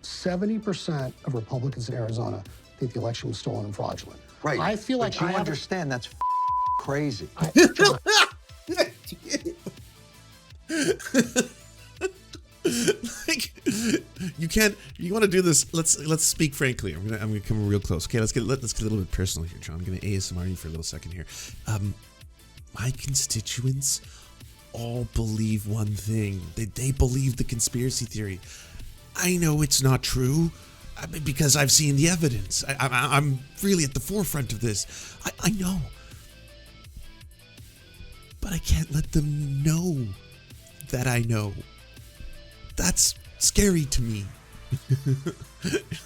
70% of Republicans in Arizona think the election was stolen and fraudulent. Right. I feel like you understand that's crazy. Like, you want to do this? Let's speak frankly. I'm gonna come real close. Okay, let's get a little bit personal here, John. I'm gonna ASMR you for a little second here. My constituents all believe one thing. They believe the conspiracy theory. I know it's not true because I've seen the evidence. I'm really at the forefront of this. I know, but I can't let them know that I know. That's scary to me.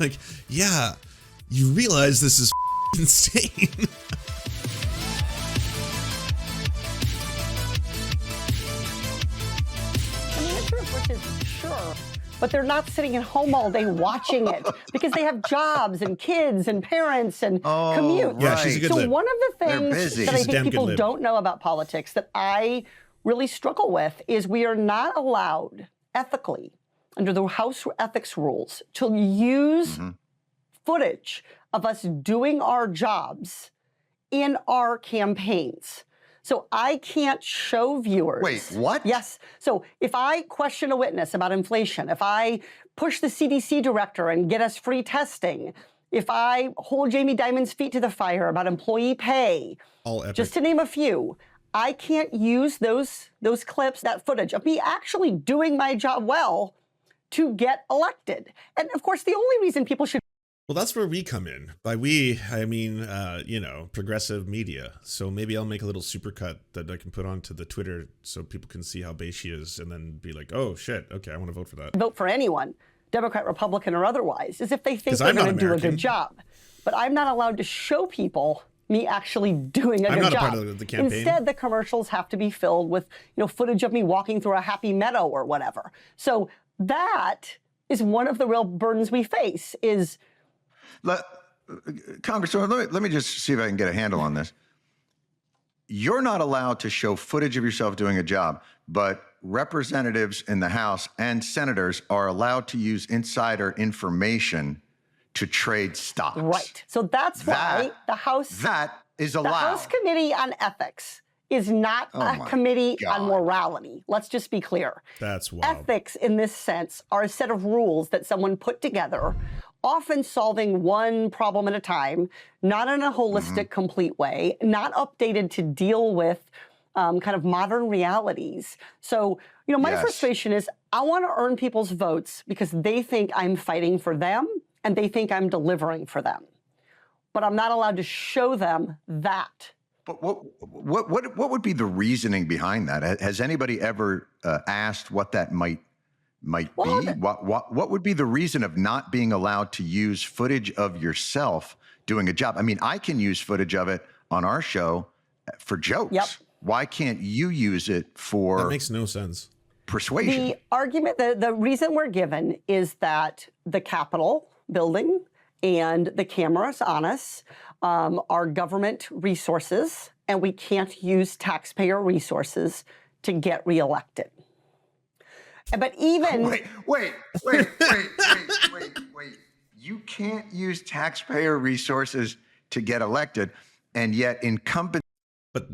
Like, yeah, you realize this is insane. And the answer, of course, is sure. But they're not sitting at home all day watching it because they have jobs and kids and parents and commute. Yeah, she's a good So lib. one of the things that I think people don't know about politics that I really struggle with is we are not allowed ethically under the House ethics rules to use footage of us doing our jobs in our campaigns. So I can't show viewers. Wait, what? Yes. So if I question a witness about inflation, if I push the CDC director and get us free testing, if I hold Jamie Dimon's feet to the fire about employee pay, just to name a few, I can't use those clips, that footage of me actually doing my job well to get elected. And of course, the only reason people should. Well, that's where we come in. By we, I mean, progressive media. So maybe I'll make a little supercut that I can put onto the Twitter so people can see how base she is and then be like, oh, shit, okay, I want to vote for that. Vote for anyone, Democrat, Republican, or otherwise, is if they think they're going to do a good job. But I'm not allowed to show people me actually doing a good job. I'm not a part of the campaign. Instead, the commercials have to be filled with, footage of me walking through a happy meadow or whatever. So that is one of the real burdens we face is. Congresswoman, let me just see if I can get a handle on this. You're not allowed to show footage of yourself doing a job, but representatives in the House and senators are allowed to use insider information to trade stocks. Right. So that's why the House. That is allowed. The House Committee on Ethics is not a committee on morality. Let's just be clear. That's wild. Ethics, in this sense, are a set of rules that someone put together, often solving one problem at a time, not in a holistic, complete way, not updated to deal with kind of modern realities. So, my frustration is I want to earn people's votes because they think I'm fighting for them and they think I'm delivering for them. But I'm not allowed to show them that. But what would be the reasoning behind that? Has anybody ever asked what that might be? What would be the reason of not being allowed to use footage of yourself doing a job? I mean, I can use footage of it on our show for jokes. Yep. Why can't you use it for? That makes no sense. Persuasion. The argument, the reason we're given is that the Capitol building and the cameras on us are government resources, and we can't use taxpayer resources to get reelected. But even wait. You can't use taxpayer resources to get elected, and yet incumbent. But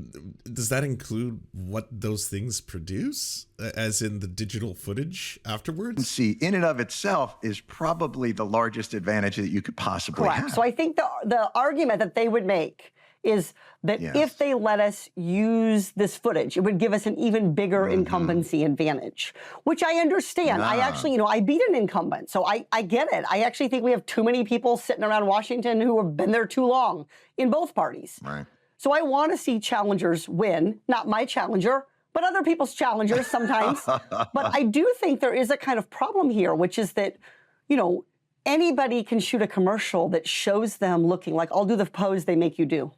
does that include what those things produce, as in the digital footage afterwards? See, in and of itself is probably the largest advantage that you could possibly have. So I think the argument that they would make is that if they let us use this footage, it would give us an even bigger incumbency advantage, which I understand. I actually, I beat an incumbent, so I get it. I actually think we have too many people sitting around Washington who have been there too long in both parties. Right. So I want to see challengers win, not my challenger, but other people's challengers sometimes. But I do think there is a kind of problem here, which is that, anybody can shoot a commercial that shows them looking like, I'll do the pose they make you do.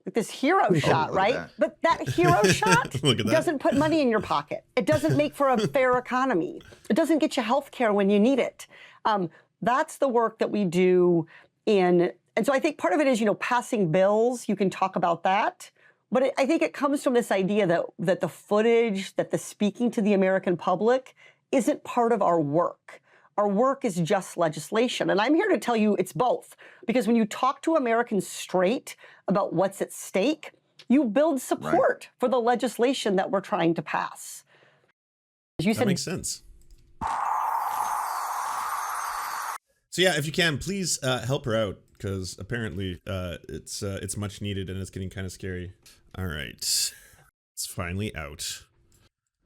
Like this hero shot, right? But that hero shot doesn't put money in your pocket. It doesn't make for a fair economy. It doesn't get you health care when you need it. That's the work that we do and so I think part of it is, passing bills. You can talk about that. But I think it comes from this idea that the footage, that the speaking to the American public isn't part of our work. our work is just legislation. And I'm here to tell you it's both. Because when you talk to Americans straight about what's at stake, you build support for the legislation that we're trying to pass. As you that said, makes sense. So yeah, if you can, please help her out, because apparently it's much needed and it's getting kind of scary. All right, it's finally out.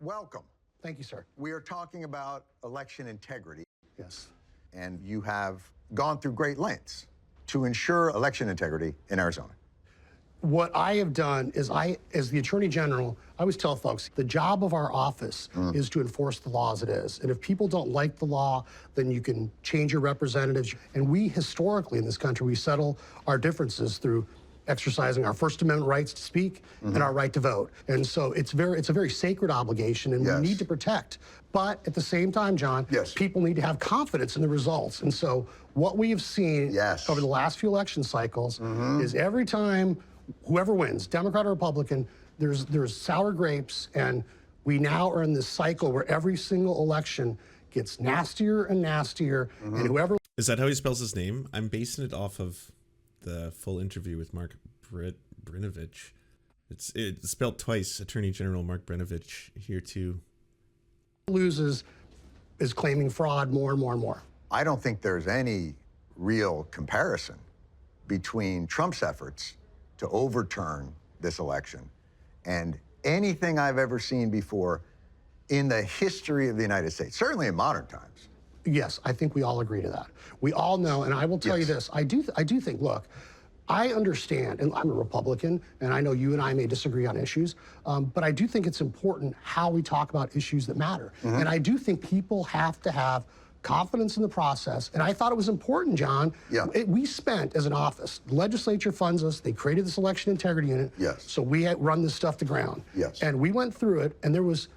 Welcome. Thank you, sir. We are talking about election integrity. Yes. And you have gone through great lengths to ensure election integrity in Arizona. What I have done is as the Attorney General, I always tell folks, the job of our office is to enforce the law as it is. And if people don't like the law, then you can change your representatives. And we historically in this country, we settle our differences through exercising our First Amendment rights to speak and our right to vote. And so it's a very sacred obligation, and we need to protect. But at the same time, John, people need to have confidence in the results. And so what we have seen over the last few election cycles is every time whoever wins, Democrat or Republican, there's sour grapes, and we now are in this cycle where every single election gets nastier and nastier, and whoever... Is that how he spells his name? I'm basing it off of the full interview with Mark Brnovich. It's spelled twice, Attorney General Mark Brnovich here too. Loses is claiming fraud more and more and more. I don't think there's any real comparison between Trump's efforts to overturn this election and anything I've ever seen before in the history of the United States, certainly in modern times. Yes, I think we all agree to that. We all know, and I will tell you this, I do think, look, I understand, and I'm a Republican, and I know you and I may disagree on issues, but I do think it's important how we talk about issues that matter. And I do think people have to have confidence in the process. And I thought it was important, John. We spent, as an office, the legislature funds us, they created this election integrity unit. So we had run this stuff to ground. And we went through it, and there was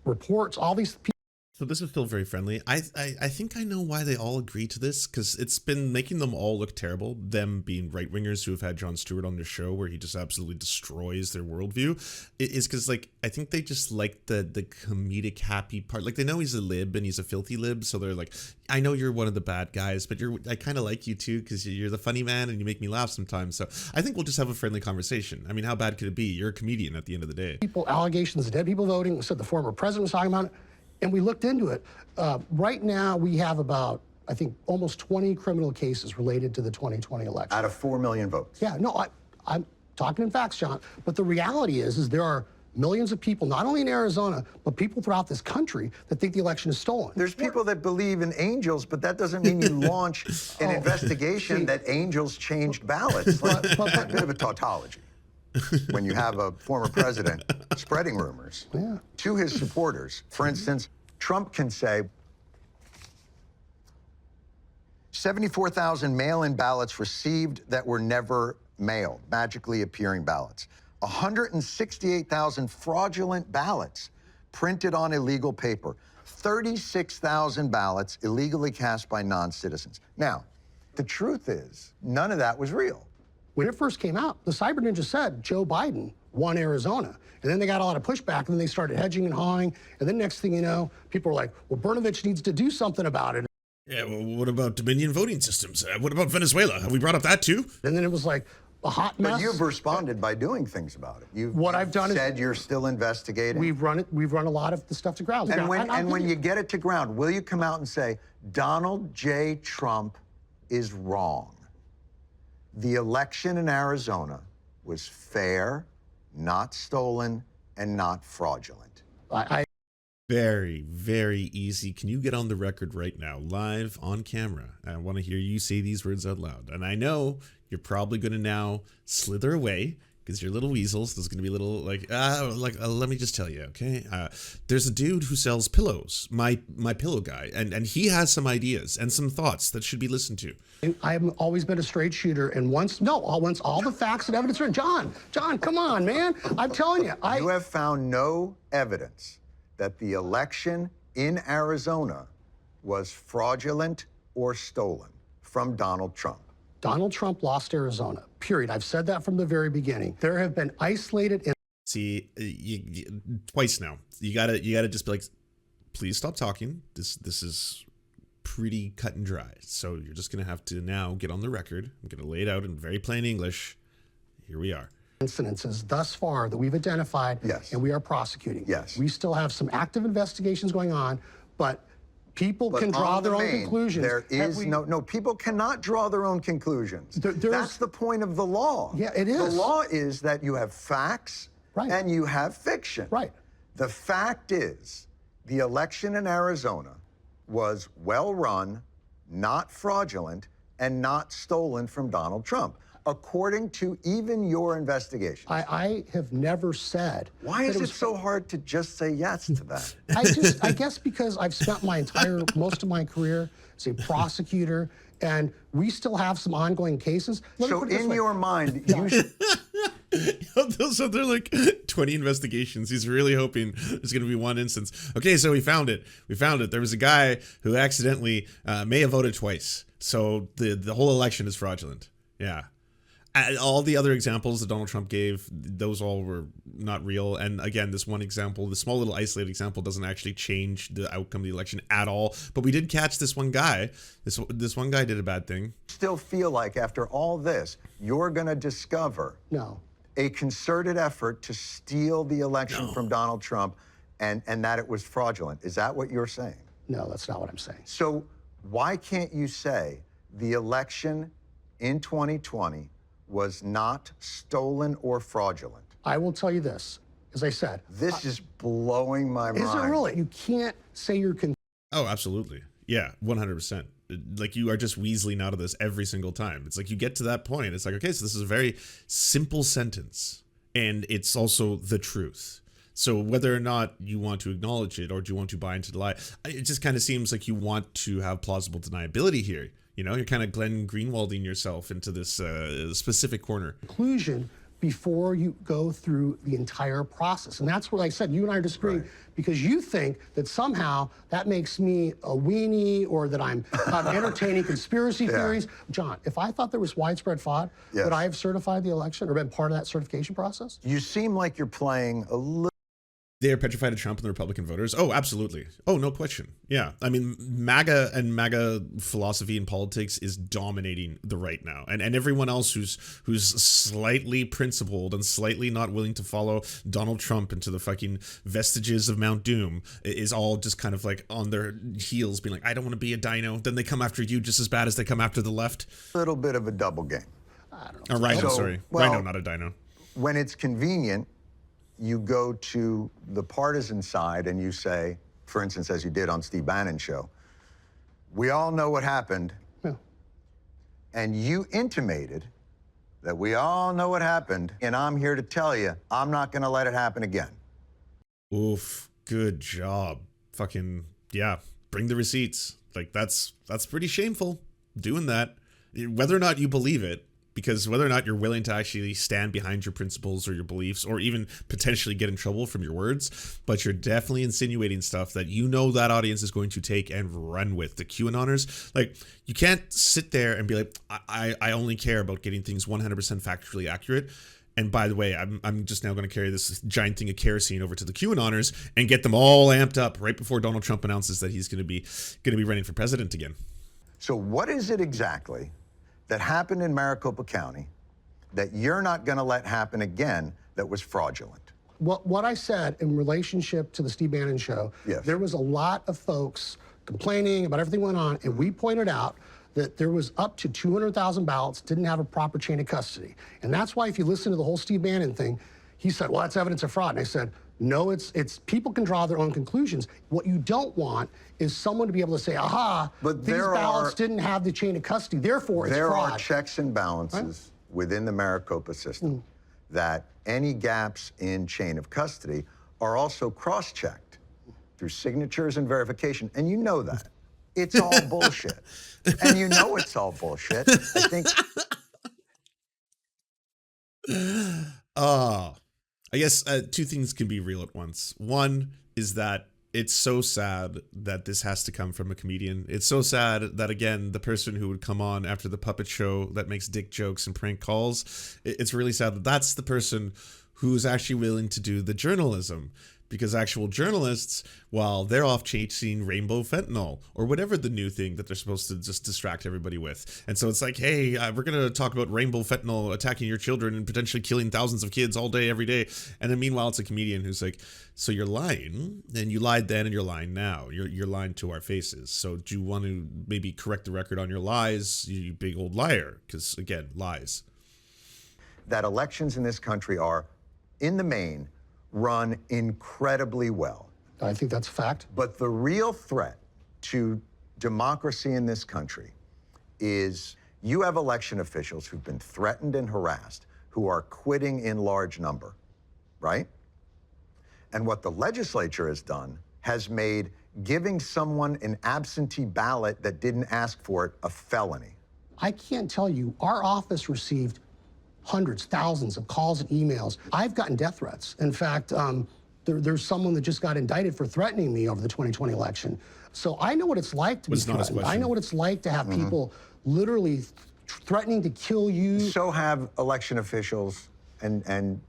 reports, all these people. So this is still very friendly. I think I know why they all agree to this, because it's been making them all look terrible, them being right-wingers who have had Jon Stewart on their show where he just absolutely destroys their worldview. It is because, like, I think they just like the comedic happy part. Like, they know he's a lib and he's a filthy lib, so they're like, I know you're one of the bad guys, but I kind of like you too because you're the funny man and you make me laugh sometimes. So I think we'll just have a friendly conversation. I mean, how bad could it be? You're a comedian at the end of the day. Allegations of dead people voting, said the former president was talking about it. And we looked into it. Right now, we have about, I think, almost 20 criminal cases related to the 2020 election. Out of 4 million votes. Yeah, no, I'm talking in facts, John. But the reality is there are millions of people, not only in Arizona, but people throughout this country that think the election is stolen. There's people that believe in angels, but that doesn't mean you launch an investigation that angels changed ballots. Like, a bit of a tautology. When you have a former president spreading rumors to his supporters. For instance, Trump can say 74,000 mail-in ballots received that were never mailed, magically appearing ballots. 168,000 fraudulent ballots printed on illegal paper. 36,000 ballots illegally cast by non-citizens. Now, the truth is, none of that was real. When it first came out, the Cyber Ninja said Joe Biden won Arizona. And then they got a lot of pushback, and then they started hedging and hawing. And then next thing you know, people were like, well, Brnovich needs to do something about it. Yeah, well, what about Dominion voting systems? What about Venezuela? Have we brought up that too? And then it was like a hot mess. But you've responded by doing things about it. You've said you're still investigating. We've run a lot of the stuff to ground. And when you get it to ground, will you come out and say, Donald J. Trump is wrong? The election in Arizona was fair, not stolen, and not fraudulent. Very, very easy. Can you get on the record right now, live on camera? I want to hear you say these words out loud. And I know you're probably going to now slither away because you're little weasels. There's going to be a little let me just tell you, okay? There's a dude who sells pillows, my pillow guy, and he has some ideas and some thoughts that should be listened to. I've always been a straight shooter, and once all the facts and evidence are John, come on, man. I'm telling you. You have found no evidence that the election in Arizona was fraudulent or stolen from Donald Trump. Donald Trump lost Arizona, period. I've said that from the very beginning. There have been isolated... See, twice now. You gotta just be like, please stop talking. This is pretty cut and dry. So you're just going to have to now get on the record. I'm going to lay it out in very plain English. Here we are. Incidences thus far that we've identified Yes. and we are prosecuting. Yes. We still have some active investigations going on, but people can draw on the their own main, conclusions. There is no, people cannot draw their own conclusions. That's the point of the law. Yeah, it is. The law is that you have facts Right. and you have fiction. Right. The fact is the election in Arizona was well run, not fraudulent, and not stolen from Donald Trump, according to even your investigation. I have never said. Why that is it was so hard to just say yes to that? I guess because I've spent most of my career as a prosecutor, and we still have some ongoing cases. Let me So put it this in way. your mind, you should. So they're like 20 investigations. He's really hoping there's going to be one instance. Okay, so we found it. There was a guy who accidentally may have voted twice. So the whole election is fraudulent. Yeah. And all the other examples that Donald Trump gave, those all were not real. And again, this one example, the small little isolated example, doesn't actually change the outcome of the election at all. But we did catch this one guy. This one guy did a bad thing. Still feel like after all this, you're going to discover No. a concerted effort to steal the election from Donald Trump and that it was fraudulent. Is that what you're saying? No, that's not what I'm saying. So why can't you say the election in 2020 was not stolen or fraudulent? I will tell you this. As I said, This is blowing my mind. is it really? You can't say you're Oh, absolutely. Yeah, 100%. Like, you are just weaseling out of this every single time. It's like you get to that point. It's like, okay, so this is a very simple sentence, and it's also the truth. So whether or not you want to acknowledge it or do you want to buy into the lie, it just kind of seems like you want to have plausible deniability here. You know, you're kind of Glenn Greenwalding yourself into this specific corner. conclusion before you go through the entire process. And that's what, like I said, you and I are disagreeing because you think that somehow that makes me a weenie or that I'm entertaining conspiracy theories. John, if I thought there was widespread fraud, would I have certified the election or been part of that certification process? You seem like you're playing a little. They're petrified of Trump and the Republican voters. Oh, absolutely. Oh, no question. Yeah. I mean, MAGA and MAGA philosophy and politics is dominating the right now. And everyone else who's slightly principled and slightly not willing to follow Donald Trump into the fucking vestiges of Mount Doom is all just kind of like on their heels being like, I don't want to be a dino. Then they come after you just as bad as they come after the left. Little bit of a double game. A rhino, So, sorry. well, Rhino, not a dino. When it's convenient, you go to the partisan side and you say, for instance, as you did on Steve Bannon's show, we all know what happened. Yeah. And you intimated that we all know what happened, and I'm here to tell you, I'm not going to let it happen again. Oof, good job. Fucking, yeah, bring the receipts. Like, that's pretty shameful, doing that. Whether or not you believe it, because whether or not you're willing to actually stand behind your principles or your beliefs or even potentially get in trouble from your words, but you're definitely insinuating stuff that you know that audience is going to take and run with. The QAnoners, like, you can't sit there and be like, I only care about getting things 100% factually accurate. And by the way, I'm just now going to carry this giant thing of kerosene over to the QAnoners and get them all amped up right before Donald Trump announces that he's going to be running for president again. So what is it exactly that happened in Maricopa County that you're not going to let happen again that was fraudulent? What I said in relationship to the Steve Bannon show, there was a lot of folks complaining about everything going on, and we pointed out that there was up to 200,000 ballots didn't have a proper chain of custody. And that's why if you listen to the whole Steve Bannon thing, he said, well, that's evidence of fraud. And I said, no, it's people can draw their own conclusions. What you don't want is someone to be able to say, aha, But these ballots didn't have the chain of custody, therefore it's fraud. There are checks and balances within the Maricopa system that any gaps in chain of custody are also cross-checked through signatures and verification, and you know that. It's all bullshit. And you know it's all bullshit. I think. I guess two things can be real at once. One is that it's so sad that this has to come from a comedian. It's so sad that, again, the person who would come on after the puppet show that makes dick jokes and prank calls, it's really sad that that's the person who's actually willing to do the journalism. because actual journalists, while they're off chasing rainbow fentanyl or whatever the new thing that they're supposed to just distract everybody with. And so it's like, hey, we're going to talk about rainbow fentanyl attacking your children and potentially killing thousands of kids all day, every day. And then meanwhile, it's a comedian who's like, so you're lying, and you lied then and you're lying now. You're lying to our faces. So do you want to maybe correct the record on your lies, you big old liar? Because again, lies. That elections in this country are, in the main, run incredibly well. I think that's a fact. But the real threat to democracy in this country is you have election officials who've been threatened and harassed, who are quitting in large number, right? And what the legislature has done has made giving someone an absentee ballot that didn't ask for it a felony. I can't tell you, our office received hundreds, thousands of calls and emails. I've gotten death threats. In fact, there's someone that just got indicted for threatening me over the 2020 election. So I know what it's like to be threatened. I know what it's like to have people literally threatening to kill you. So have election officials and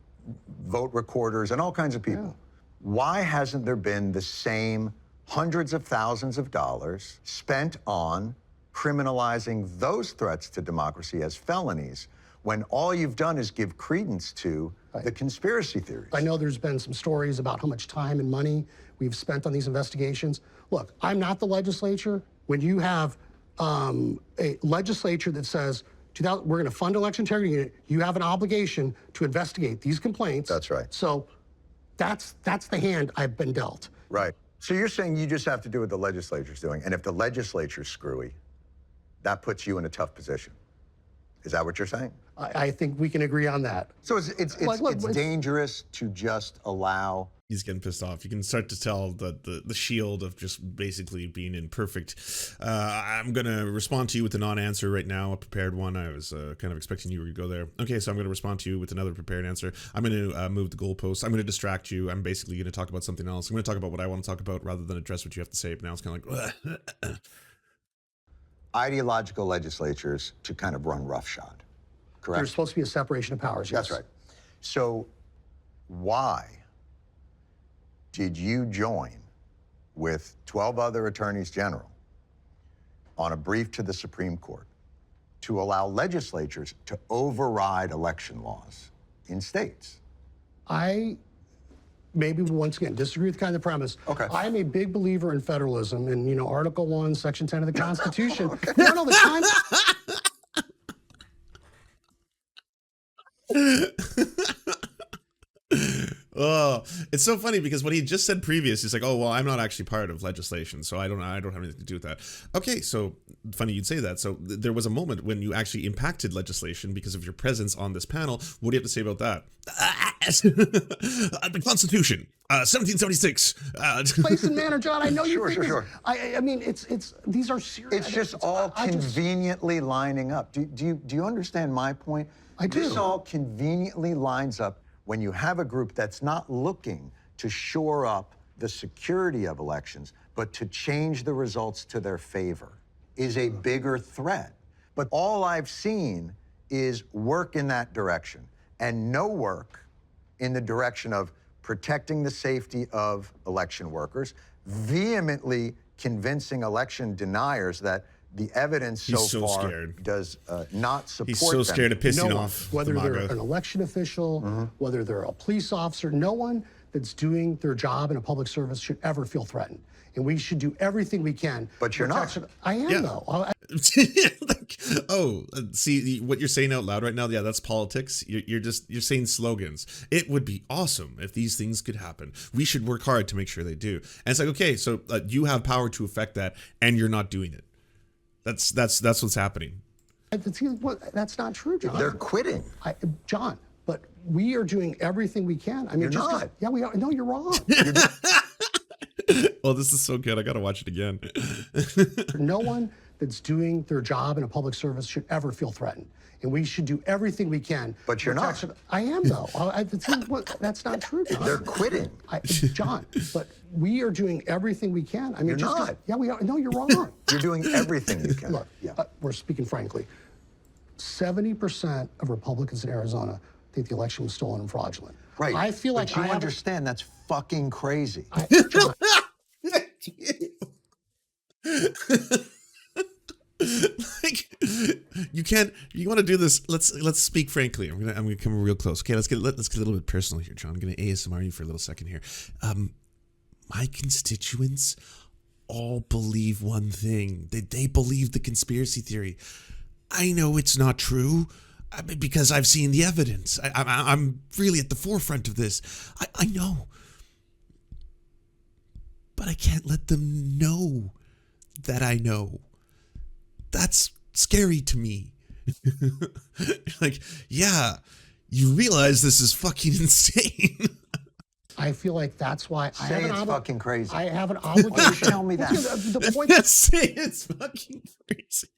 vote recorders and all kinds of people. Yeah. Why hasn't there been the same hundreds of thousands of dollars spent on criminalizing those threats to democracy as felonies, when all you've done is give credence to the conspiracy theories? I know there's been some stories about how much time and money we've spent on these investigations. Look, I'm not the legislature. When you have a legislature that says, we're going to fund election integrity, you have an obligation to investigate these complaints. That's right. So that's the hand I've been dealt. Right. So you're saying you just have to do what the legislature's doing, and if the legislature's screwy, that puts you in a tough position. Is that what you're saying? I think we can agree on that. So it's dangerous to just allow. He's getting pissed off. You can start to tell that the shield of just basically being in perfect. I'm going to respond to you with a non-answer right now, a prepared one. I was kind of expecting you to go there. Okay, so I'm going to respond to you with another prepared answer. I'm going to move the goalposts. I'm going to distract you. I'm basically going to talk about something else. I'm going to talk about what I want to talk about rather than address what you have to say. But now it's kind of like... Ideological legislatures to kind of run roughshod, correct? There's supposed to be a separation of powers, yes. That's right. So why did you join with 12 other attorneys general on a brief to the Supreme Court to allow legislatures to override election laws in states? I maybe once again disagree with kind of the premise. Okay. I'm a big believer in federalism and, you know, Article 1, Section 10 of the Constitution. Okay. You know, the time... Oh, it's so funny because what he just said previous, he's like, oh, well, I'm not actually part of legislation, so I don't have anything to do with that. Okay, so funny you'd say that. So there was a moment when you actually impacted legislation because of your presence on this panel. What do you have to say about that? The Constitution, 1776. Place and manner, John. I know you think Sure. I mean, it's these are serious. It's just all conveniently lining up. Do you understand my point? I do. This all conveniently lines up when you have a group that's not looking to shore up the security of elections, but to change the results to their favor, is a bigger threat. But all I've seen is work in that direction, and no work in the direction of protecting the safety of election workers, vehemently convincing election deniers that the evidence so far scared. Does not support He's so them. scared of pissing off whether the they're MAGA. an election official, whether they're a police officer, no one that's doing their job in a public service should ever feel threatened. And we should do everything we can. But you're not. I am, though. See what you're saying out loud right now? Yeah, that's politics. You're saying slogans. It would be awesome if these things could happen. We should work hard to make sure they do. And it's like, okay, so you have power to affect that, and you're not doing it. That's what's happening. That's not true, John. They're quitting. John, but we are doing everything we can. I mean, you're not. Yeah, we are. No, you're wrong. Well, this is so good. I got to watch it again. No one that's doing their job in a public service should ever feel threatened. And we should do everything we can. But you're not. I am, though. That's not true, John. They're quitting. John, but we are doing everything we can. I mean, you're not. Yeah, we are. No, you're wrong. You're doing everything you can. Look, we're speaking frankly. 70% of Republicans in Arizona think the election was stolen and fraudulent. Right. I feel but like you I understand that's fucking crazy. John, Like, you want to do this, let's speak frankly. I'm gonna come real close. Okay, let's get a little bit personal here, John. I'm gonna ASMR you for a little second here. My constituents all believe one thing. They believe the conspiracy theory. I know it's not true because I've seen the evidence. I'm really at the forefront of this. I know. But I can't let them know that I know. That's scary to me. Like, yeah, you realize this is fucking insane. I feel like that's why I Say have it's an fucking crazy. I have an Why don't you obligation. tell me that? The point Say it's fucking crazy.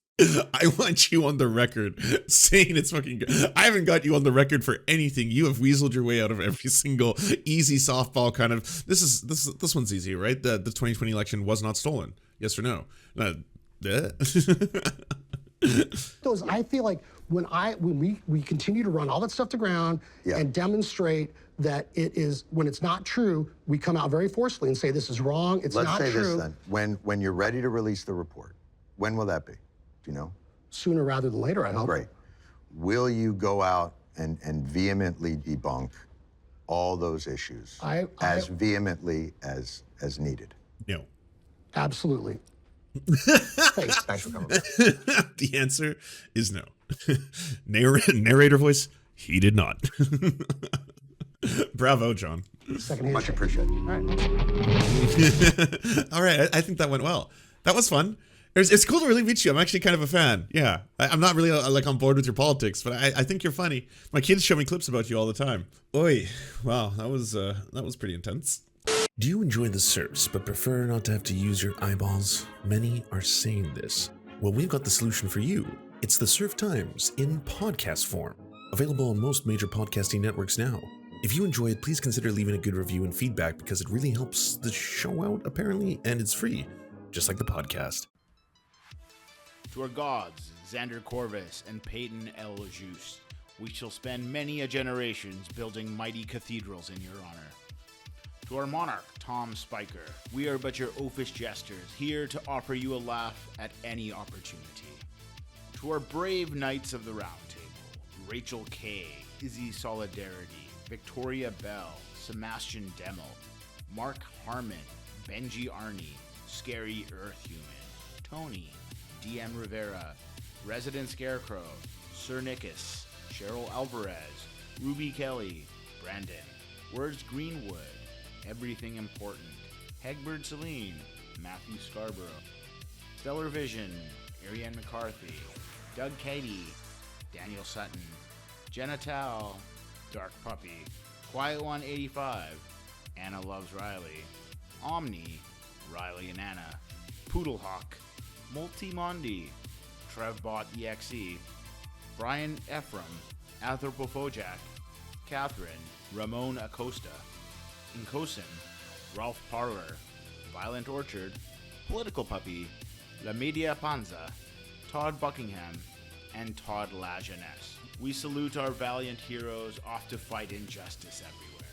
I want you on the record saying it's fucking good. I haven't got you on the record for anything. You have weaseled your way out of every single easy softball kind of. This one's easy, right? The 2020 election was not stolen. Yes or no? I feel like when we continue to run all that stuff to ground and demonstrate that it is, when it's not true, we come out very forcefully and say this is wrong, it's not true. Let's say this then. When you're ready to release the report, when will that be? Do you know? Sooner rather than later, I hope. Great. Will you go out and vehemently debunk all those issues as vehemently as needed? No. Absolutely. Thanks for coming back. The answer is no. Narrator voice, he did not. Bravo, John. Second hand Much shake. appreciated. All right. All right, I think that went well. That was fun. It's cool to really meet you. I'm actually kind of a fan. Yeah, I'm not really like on board with your politics, but I think you're funny. My kids show me clips about you all the time. Oi, wow, that was pretty intense. Do you enjoy the Serfs but prefer not to have to use your eyeballs? Many are saying this. Well, we've got the solution for you. It's the Serf Times in podcast form, available on most major podcasting networks now. If you enjoy it, please consider leaving a good review and feedback because it really helps the show out, apparently, and it's free, just like the podcast. To our gods, Xander Corvus and Peyton L. Juste, we shall spend many a generations building mighty cathedrals in your honor. To our monarch, Tom Spiker, we are but your oafish jesters, here to offer you a laugh at any opportunity. To our brave knights of the Round Table, Rachel K., Izzy Solidarity, Victoria Bell, Sebastian Demmel, Mark Harmon, Benji Arney, Scary Earth Human, Tony, DM Rivera, Resident Scarecrow, Sir Nickus, Cheryl Alvarez, Ruby Kelly, Brandon, Words Greenwood, Everything Important, Hegbert Celine, Matthew Scarborough, Stellar Vision, Ariane McCarthy, Doug Cady, Daniel Sutton, Jenna Tao, Dark Puppy, Quiet One 85, Anna Loves Riley, Omni, Riley and Anna, Poodlehawk, Multimondi, Trevbot EXE, Brian Ephraim, Anthropophojack, Catherine, Ramon Acosta, Incosin, Ralph Parler, Violent Orchard, Political Puppy, La Media Panza, Todd Buckingham, and Todd La Jeunesse. We salute our valiant heroes off to fight injustice everywhere.